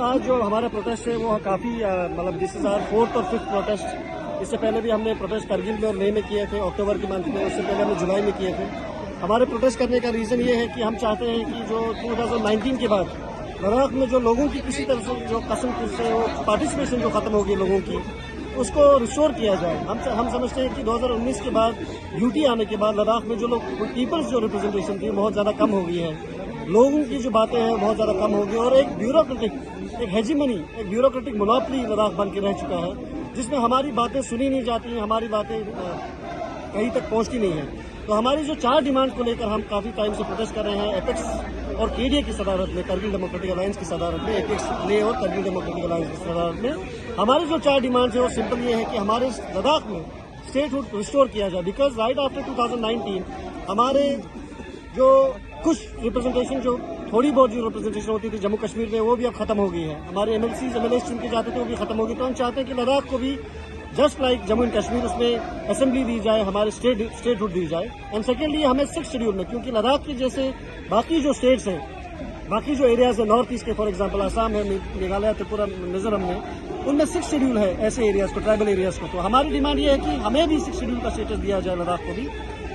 आज जो हमारा प्रोटेस्ट है वो काफ़ी मतलब दिस इज आवर 4th और 5th प्रोटेस्ट। इससे पहले भी हमने प्रोटेस्ट करगिल में और मई में किए थे, अक्टूबर के मंथ में। उससे पहले हमने जुलाई में किए थे। हमारे प्रोटेस्ट करने का रीज़न ये है कि हम चाहते हैं कि जो 2019 के बाद लद्दाख में जो लोगों की किसी तरह से जो कसम से वो पार्टिसिपेशन जो खत्म हो गई लोगों की, उसको रिस्टोर किया जाए। हम समझते हैं कि 2019 के बाद यूटी आने के बाद लद्दाख में जो लोग पीपल्स जो रिप्रेजेंटेशन थी बहुत ज़्यादा कम हो गई है। लोगों की जो बातें हैं बहुत ज़्यादा कम हो गई और एक ब्यूरोक्रेटिक, एक हेजीमनी, एक ब्यूरोक्रेटिक मोनोपोली लद्दाख बन के रह चुका है, जिसमें हमारी बातें सुनी नहीं जाती हैं, हमारी बातें कहीं तक पहुंचती नहीं है। तो हमारी जो 4 डिमांड को लेकर हम काफ़ी टाइम से प्रोटेस्ट कर रहे हैं, एपेक्स और केडीए की सदारत में, करगिल डेमोक्रेटिक अलायंस की सदारत में, एपेक्स ले और करगिल डेमोक्रेटिक अलायंस की सदारत में हमारी जो 4 डिमांड है वो सिंपल ये है कि हमारे लद्दाख में स्टेटहुड रिस्टोर किया जाए। बिकॉज राइट आफ्टर 2019 हमारे जो कुछ रिप्रेजेंटेशन, जो थोड़ी बहुत जो रिप्रेजेंटेशन होती थी जम्मू कश्मीर में, वो भी अब खत्म हो गई है। हमारे एमएलए चुन के जाते थे, वो भी खत्म हो गई। तो हम चाहते हैं कि लद्दाख को भी just like Jammu and Kashmir उसमें असेंबली दी जाए, हमारे स्टेटहुड दी जाए। एंड सेकेंडली हमें 6th शेड्यूल में, क्योंकि लद्दाख के जैसे बाकी जो स्टेट्स हैं, बाकी जो एरियाज है नॉर्थ ईस्ट के, फॉर एग्जाम्पल आसाम है, मेघालय, त्रिपुरा, मिजोरम में, उनमें 6th शेड्यूल है ऐसे एरियाज को, ट्राइबल एरियाज को। तो हमारी डिमांड ये है कि हमें भी 6th शेड्यूल का स्टेटस दिया जाए लद्दाख को भी।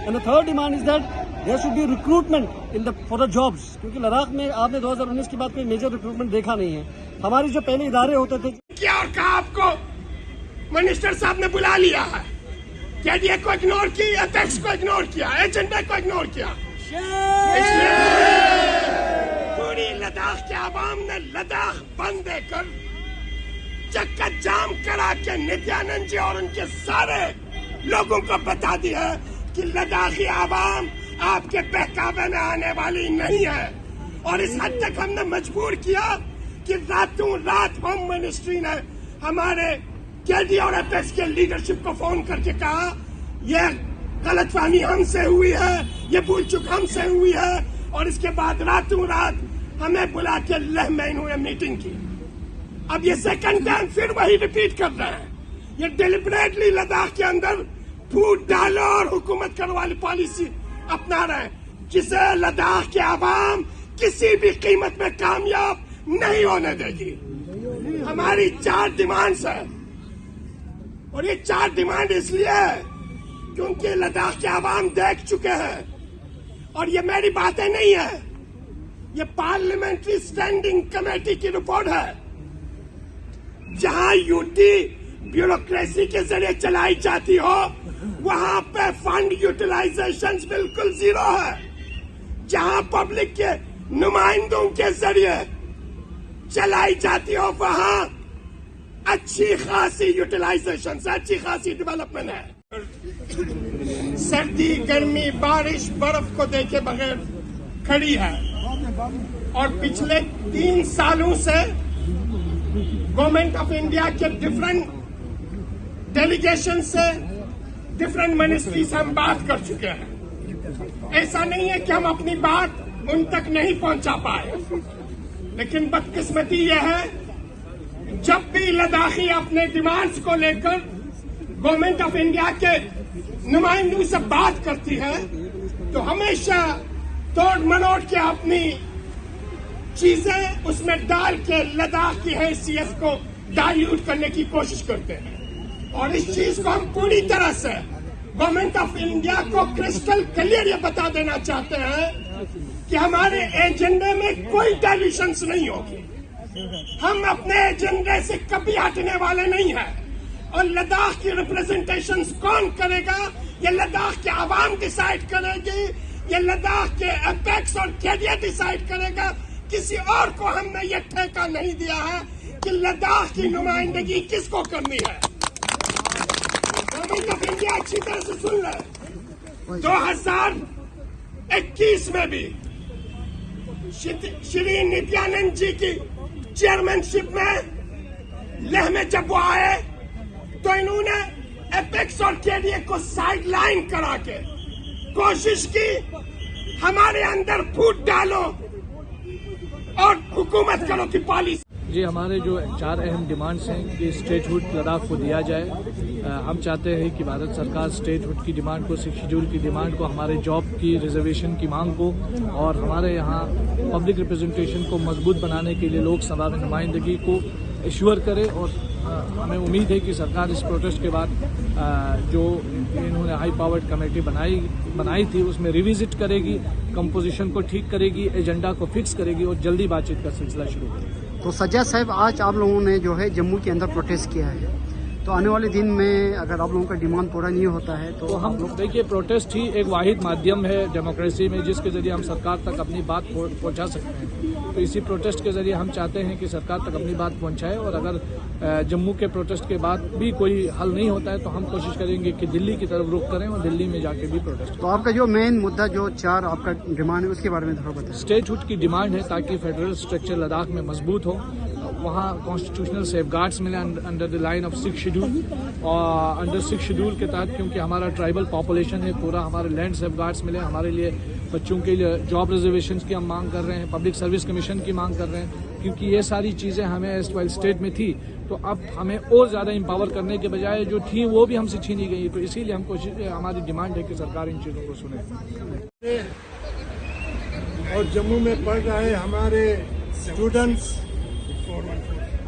And the third demand is that there should be recruitment for the jobs, क्योंकि लद्दाख में आपने 2019 के बाद कोई मेजर रिक्रूटमेंट देखा नहीं है। हमारी जो पहले इदारे होते थे, क्या और कहा आपको मिनिस्टर साहब ने बुला लिया है, केडीए को इग्नोर की, एपेक्स को इग्नोर किया, एजेंडा को इग्नोर किया। इसलिए पूरी लद्दाख के आवाम ने लद्दाख बंद देकर चक्का जाम करा के नित्यानंद जी और उनके सारे लोगों को बता दिया कि लद्दाखी आवाम आपके बहकावे में आने वाली नहीं है। और इस हद तक हमने मजबूर किया कि रातों रात होम मिनिस्ट्री ने हमारे केडीए और एपेक्स के लीडरशिप को फोन करके कहा यह गलतफहमी हमसे हुई है, ये भूल चूक हमसे हुई है। और इसके बाद रातों रात हमें बुला के लेह में इन्होंने मीटिंग की। अब ये सेकंड टाइम फिर वही रिपीट कर रहे हैं। ये डिलिबरेटली लद्दाख के अंदर फूट डालो और हुकूमत करने वाली पॉलिसी अपना रहे हैं, जिसे लद्दाख के आवाम किसी भी कीमत में कामयाब नहीं होने देगी। हमारी 4 डिमांड्स है और ये 4 डिमांड इसलिए है क्योंकि लद्दाख के आवाम देख चुके हैं। और ये मेरी बातें नहीं है, ये पार्लियामेंट्री स्टैंडिंग कमेटी की रिपोर्ट है, जहां यूटी ब्यूरोक्रेसी के जरिए चलाई जाती हो वहां पे फंड यूटिलाइजेशन बिल्कुल 0 है। जहां पब्लिक के नुमाइंदों के जरिए चलाई जाती हो वहां अच्छी खासी यूटिलाइजेशन, अच्छी खासी डेवलपमेंट है। सर्दी, गर्मी, बारिश, बर्फ को देखे बगैर खड़ी है। और पिछले 3 सालों से गवर्नमेंट ऑफ इंडिया के डिफरेंट डेलीगेशन से, डिफरेंट मिनिस्ट्री से हम बात कर चुके हैं। ऐसा नहीं है कि हम अपनी बात उन तक नहीं पहुंचा पाए, लेकिन बदकिस्मती यह है जब भी लद्दाखी अपने डिमांड्स को लेकर गवर्नमेंट ऑफ इंडिया के नुमाइंदों से बात करती है तो हमेशा तोड़ मरोड़ के अपनी चीजें उसमें डाल के लद्दाख की हैसियत को डाइल्यूट करने की कोशिश करते हैं। और इस चीज को हम पूरी तरह से गवर्नमेंट ऑफ इंडिया को क्रिस्टल क्लियर ये बता देना चाहते हैं कि हमारे एजेंडे में कोई डाइल्यूशंस नहीं होगी। हम अपने एजेंडे से कभी हटने वाले नहीं हैं। और लद्दाख की रिप्रेजेंटेशन कौन करेगा, ये लद्दाख के आवाम डिसाइड करेगी, ये लद्दाख के एपेक्स और केडीए डिसाइड करेगा। किसी और को हमने ये ठेका नहीं दिया है कि लद्दाख की नुमाइंदगी किसको करनी है। गवर्नमेंट ऑफ इंडिया अच्छी तरह से सुन ले, 2021 में भी श्री नित्यानंद जी की चेयरमैनशिप में लेह में जब वो आए तो इन्होंने एपेक्स और केडीए को साइडलाइन करा के कोशिश की हमारे अंदर फूट डालो और हुकूमत करो की पॉलिसी। जी, हमारे जो 4 अहम डिमांड्स हैं कि स्टेटहुड लद्दाख को दिया जाए। हम चाहते हैं कि भारत सरकार स्टेटहुड की डिमांड को, 6 शेड्यूल की डिमांड को, हमारे जॉब की रिजर्वेशन की मांग को और हमारे यहाँ पब्लिक रिप्रेजेंटेशन को मजबूत बनाने के लिए लोकसभा में नुमाइंदगी को एश्योर करे। और हमें उम्मीद है कि सरकार इस प्रोटेस्ट के बाद जो इन्होंने हाई पावर्ड कमेटी बनाई थी उसमें रिविजिट करेगी, कंपोजिशन को ठीक करेगी, एजेंडा को फिक्स करेगी और जल्दी बातचीत का सिलसिला शुरू करेगी। तो सज्जाद साहब, आज आप लोगों ने जो है जम्मू के अंदर प्रोटेस्ट किया है, तो आने वाले दिन में अगर आप लोगों का डिमांड पूरा नहीं होता है तो हम लोग देखिए, प्रोटेस्ट ही एक वाहिद माध्यम है डेमोक्रेसी में जिसके जरिए हम सरकार तक अपनी बात पहुंचा सकते हैं। तो इसी प्रोटेस्ट के जरिए हम चाहते हैं कि सरकार तक अपनी बात पहुंचाए। और अगर जम्मू के प्रोटेस्ट के बाद भी कोई हल नहीं होता है तो हम कोशिश करेंगे कि दिल्ली की तरफ रुख करें और दिल्ली में जाके भी प्रोटेस्ट। तो आपका जो मेन मुद्दा जो 4 आपका डिमांड है उसके बारे में थोड़ा बताएं। स्टेटहुड की डिमांड है ताकि फेडरल स्ट्रक्चर लद्दाख में मजबूत हो, वहाँ कॉन्स्टिट्यूशनल सेफगार्ड्स मिले under the line of 6 schedule और अंडर 6 शेड्यूल के तहत, क्योंकि हमारा ट्राइबल पॉपुलेशन है पूरा, हमारे लैंड सेफगार्ड्स मिले, हमारे लिए बच्चों के लिए जॉब रिजर्वेशंस की हम मांग कर रहे हैं, पब्लिक सर्विस कमीशन की मांग कर रहे हैं, क्योंकि ये सारी चीज़ें हमें एस्टवाइल स्टेट में थी तो अब हमें और ज़्यादा एम्पावर करने के बजाय जो थी वो भी हमसे छीनी गई। तो इसीलिए हमारी डिमांड है कि सरकार इन चीज़ों को सुने। और जम्मू में पढ़ रहे हमारे स्टूडेंट्स,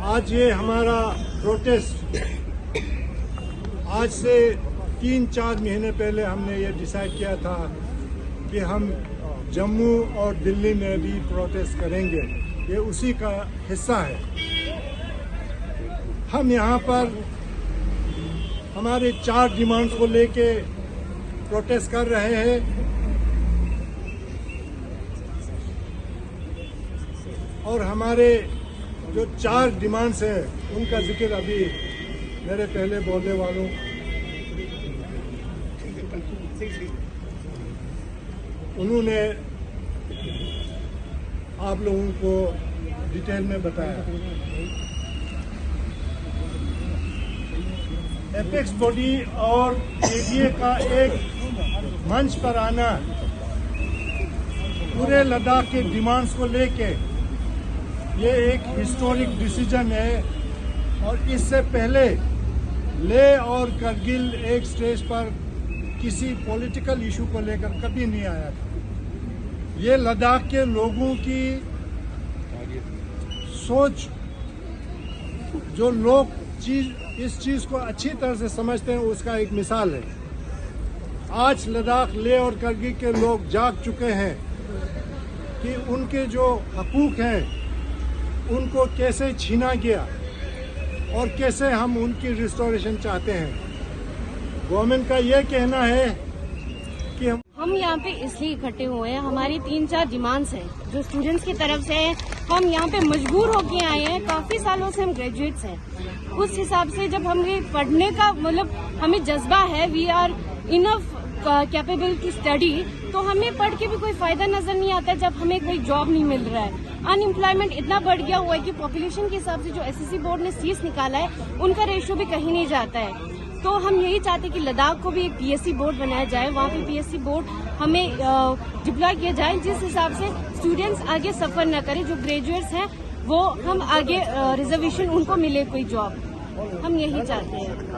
आज ये हमारा प्रोटेस्ट आज से 3-4 महीने पहले हमने ये डिसाइड किया था कि हम जम्मू और दिल्ली में भी प्रोटेस्ट करेंगे। ये उसी का हिस्सा है। हम यहाँ पर हमारे 4 डिमांड्स को लेके प्रोटेस्ट कर रहे हैं। और हमारे जो 4 डिमांड्स हैं उनका जिक्र अभी मेरे पहले बोलने वालों उन्होंने आप लोगों को डिटेल में बताया। एपेक्स बॉडी और एडीए का एक मंच पर आना पूरे लद्दाख के डिमांड्स को लेके ये एक हिस्टोरिक डिसीजन है। और इससे पहले लेह और करगिल एक स्टेज पर किसी पॉलिटिकल इशू को लेकर कभी नहीं आया था। ये लद्दाख के लोगों की सोच, जो लोग इस चीज को अच्छी तरह से समझते हैं, उसका एक मिसाल है। आज लद्दाख, लेह और करगिल के लोग जाग चुके हैं कि उनके जो हकूक हैं उनको कैसे छीना गया और कैसे हम उनकी रिस्टोरेशन चाहते हैं। गवर्नमेंट का ये कहना है कि हम यहाँ पे इसलिए इकट्ठे हुए हैं, हमारी 3-4 डिमांड्स हैं जो स्टूडेंट्स की तरफ से है। हम यहाँ पे मजबूर होके आए हैं, काफी सालों से हम ग्रेजुएट्स हैं। उस हिसाब से जब हमें पढ़ने का मतलब हमें जज्बा है, we are enough capable to study, तो हमें पढ़ के भी कोई फायदा नजर नहीं आता जब हमें कोई जॉब नहीं मिल रहा है। अनएम्प्लॉयमेंट इतना बढ़ गया हुआ है कि पॉपुलेशन के हिसाब से जो एसएससी बोर्ड ने सीट्स निकाला है उनका रेशियो भी कहीं नहीं जाता है। तो हम यही चाहते हैं कि लद्दाख को भी एक पीएससी बोर्ड बनाया जाए, वहाँ पे पीएससी बोर्ड हमें डिप्लॉय किया जाए जिस हिसाब से स्टूडेंट्स आगे सफर न करें। जो ग्रेजुएट्स हैं वो हम आगे रिजर्वेशन उनको मिले कोई जॉब, हम यही चाहते हैं।